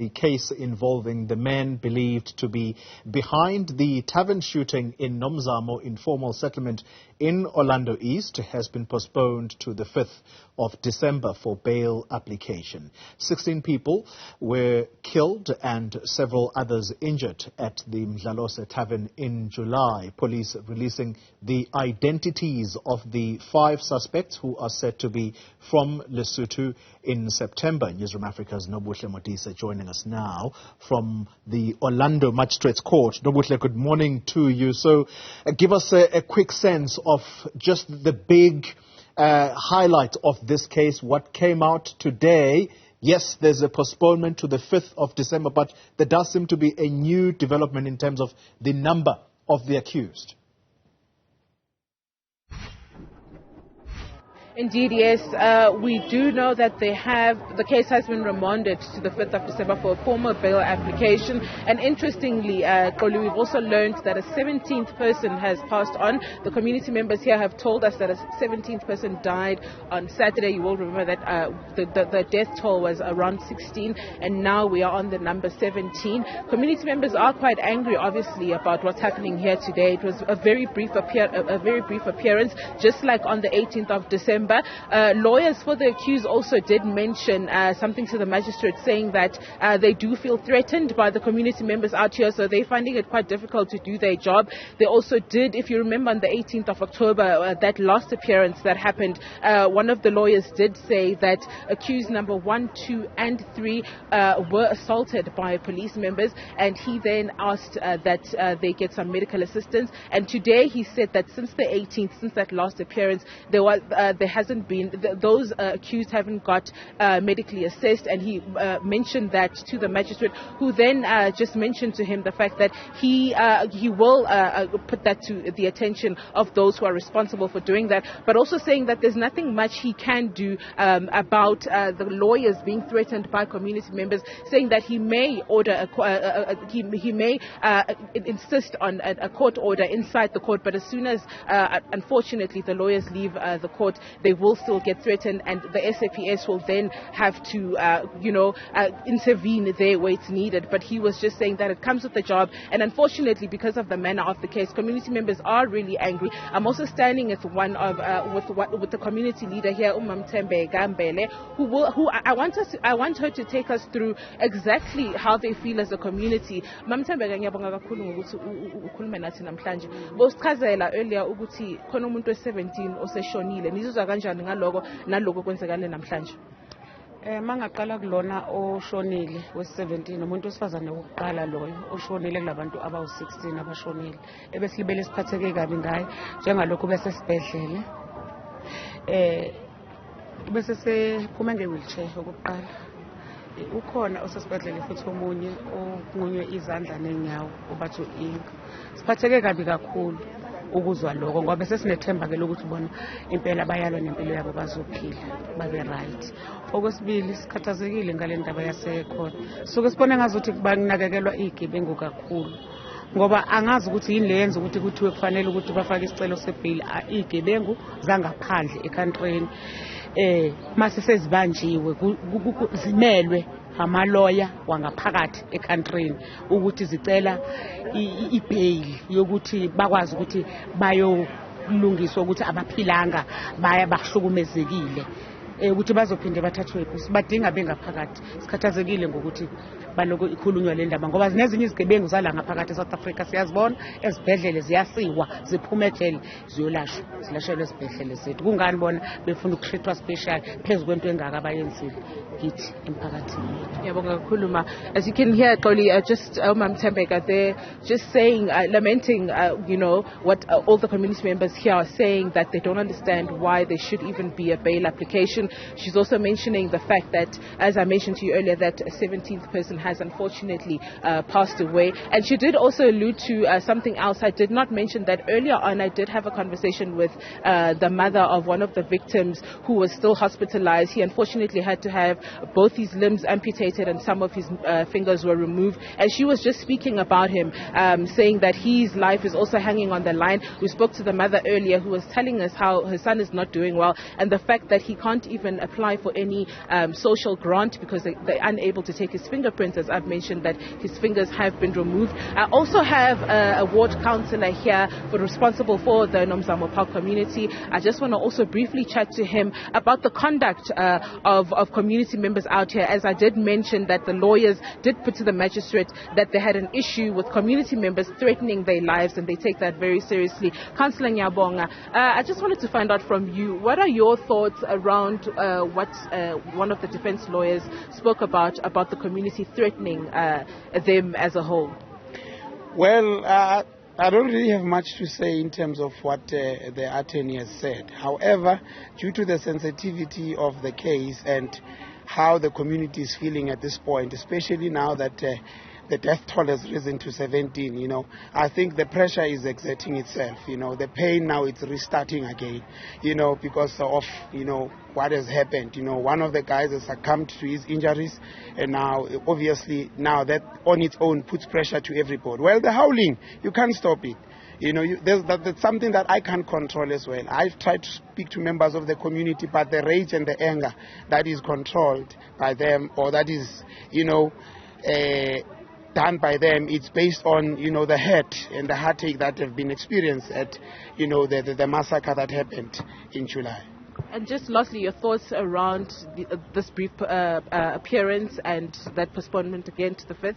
The case involving the men believed to be behind the tavern shooting in Nomzamo informal settlement in Orlando East has been postponed to the 5th of December for bail application. 16 people were killed and several others injured at the Mdlalose tavern in July. Police releasing the identities of the 5 suspects who are said to be from Lesotho in September. Newzroom Afrika's Nobuhle Modise joining us now from the Orlando Magistrates Court. Nobuhle, good morning to you. So give us a quick sense of just the big highlight of this case, what came out today. Yes, there's a postponement to the 5th of December, but there does seem to be a new development in terms of the number of the accused. Indeed, yes. We do know that the case has been remanded to the 5th of December for a formal bail application. And interestingly, we've also learned that a 17th person has passed on. The community members here have told us that a 17th person died on Saturday. You will remember that the death toll was around 16, and now we are on the number 17. Community members are quite angry, obviously, about what's happening here today. It was a very brief appearance, just like on the 18th of December. Lawyers for the accused also did mention something to the magistrate, saying that they do feel threatened by the community members out here, so they're finding it quite difficult to do their job. They also did, if you remember, on the 18th of October, that last appearance that happened, one of the lawyers did say that accused number 1, 2 and 3 were assaulted by police members, and he then asked that they get some medical assistance. And today he said that since the 18th, since that last appearance, there hasn't been, those accused haven't got medically assessed, and he mentioned that to the magistrate, who then just mentioned to him the fact that he will put that to the attention of those who are responsible for doing that, but also saying that there's nothing much he can do about the lawyers being threatened by community members, saying that he may order he may insist on a court order inside the court, but as soon as unfortunately the lawyers leave the court, they will still get threatened, and the SAPS will then have to, intervene there where it's needed. But he was just saying that it comes with the job, and unfortunately, because of the manner of the case, community members are really angry. I'm also standing with with the community leader here, Nomzamo Gambele, who I want her to take us through exactly how they feel as a community. Nomzamo, ngiyabonga kakhulu ngokuthi ukhulume nathi namhlanje. Bosichazela earlier ukuthi khona umuntu we-17 oseshonile. Nizizwa kanjani ngaloko naloko kwenzekale namhlanje? Mangaqala kulona oshonile we-17, umuntu wesifazane wokuqala loyo oshonile kulabantu abawu-16 abashonile. Ebesilibele siphatheke kabi ngaye njengalokho bese sibhedlele. Bese sephume nge-wheelchair okokuqala. Ukhona osesibhedlele futhi omunye onqunywe izandla nenyawo obathu inga. Siphatheke kabi kakhulu ukuzwa lokho, ngoba sesinethemba ke lokuthi bona impela bayalwa nempilo yabo bazophila babe right. Okwesibili, sikhathazekile ngale ndaba yasekhona. Suke sibone ngazuthi kunakekelwa izigebengu kakhulu, ngoba angazi ukuthi yini leyenza ukuthi kuthiwe kufanele ukuthi bafake isicelo sebail izigebengu zangaphandle ecountryn. Mase sezibanjiwe zimelwe amaloya wangaphakathi ecountryn ukuthi zicela ibail yokuthi bakwazi ukuthi bayolungiswa ukuthi abaphilanga baya bahlukumezekile, ukuthi bazophinde bathathwe sibadinga bengaphakathi. Sikhathazekile ngokuthi baloko ikhulunywa le ndaba, ngoba zinezinye izigebengu zala ngaphakathi eSouth Africa siyazibona, ezibhedlele ziyasiwa ziphume ejele ziyolashwa, zilashelwe ezibhedlele zethu. Kungani bona befuna ukutreatwa special phezu kwento engaka abayenzile kithi emphakathini? Ngiyabonga kakhulu ma. As you can hear, just Nomzamo, they're just saying, lamenting, what all the community members here are saying, that they don't understand why there should even be a bail application. She's also mentioning the fact that, as I mentioned to you earlier, that a 17th person has unfortunately passed away. And she did also allude to something else. I did not mention that earlier on. I did have a conversation with the mother of one of the victims who was still hospitalized. He unfortunately had to have both his limbs amputated and some of his fingers were removed. And she was just speaking about him, saying that his life is also hanging on the line. We spoke to the mother earlier, who was telling us how her son is not doing well, and the fact that he can't even even apply for any social grant because they're unable to take his fingerprints, as I've mentioned that his fingers have been removed. I also have a ward councillor here responsible for the Nomzamo Park community. I just want to also briefly chat to him about the conduct of community members out here, as I did mention that the lawyers did put to the magistrate that they had an issue with community members threatening their lives, and they take that very seriously. Councillor Nyabonga, I just wanted to find out from you, what are your thoughts around what one of the defense lawyers spoke about the community threatening them as a whole? Well, I don't really have much to say in terms of what the attorney has said. However, due to the sensitivity of the case and how the community is feeling at this point, especially now that the death toll has risen to 17, I think the pressure is exerting itself. The pain now is restarting again, because of, what has happened. One of the guys has succumbed to his injuries, and now, obviously, now that on its own puts pressure to everybody. Well, the howling, you can't stop it. That's something that I can't control as well. I've tried to speak to members of the community, but the rage and the anger that is controlled by them, or that is, done by them, it's based on, the hurt and the heartache that have been experienced at, the massacre that happened in July. And just lastly, your thoughts around this brief appearance and that postponement again to the 5th?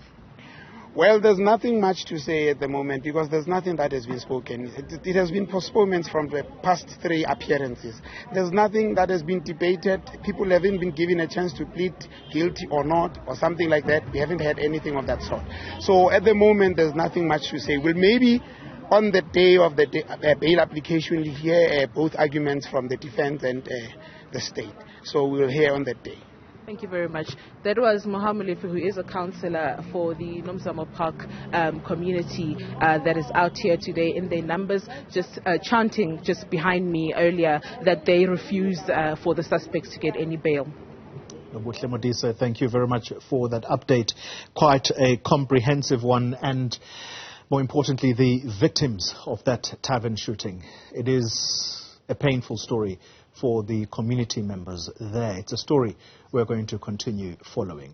Well, there's nothing much to say at the moment because there's nothing that has been spoken. It has been postponements from the past 3 appearances. There's nothing that has been debated. People haven't been given a chance to plead guilty or not or something like that. We haven't had anything of that sort. So at the moment, there's nothing much to say. Well, maybe on the day of the bail application, we'll hear both arguments from the defense and the state. So we'll hear on that day. Thank you very much. That was Mohammed, who is a councillor for the Nomzamo Park community that is out here today in their numbers, just chanting just behind me earlier that they refuse for the suspects to get any bail. Nobuhle Modise, thank you very much for that update. Quite a comprehensive one, and more importantly, the victims of that tavern shooting. It is a painful story for the community members there. It's a story we're going to continue following.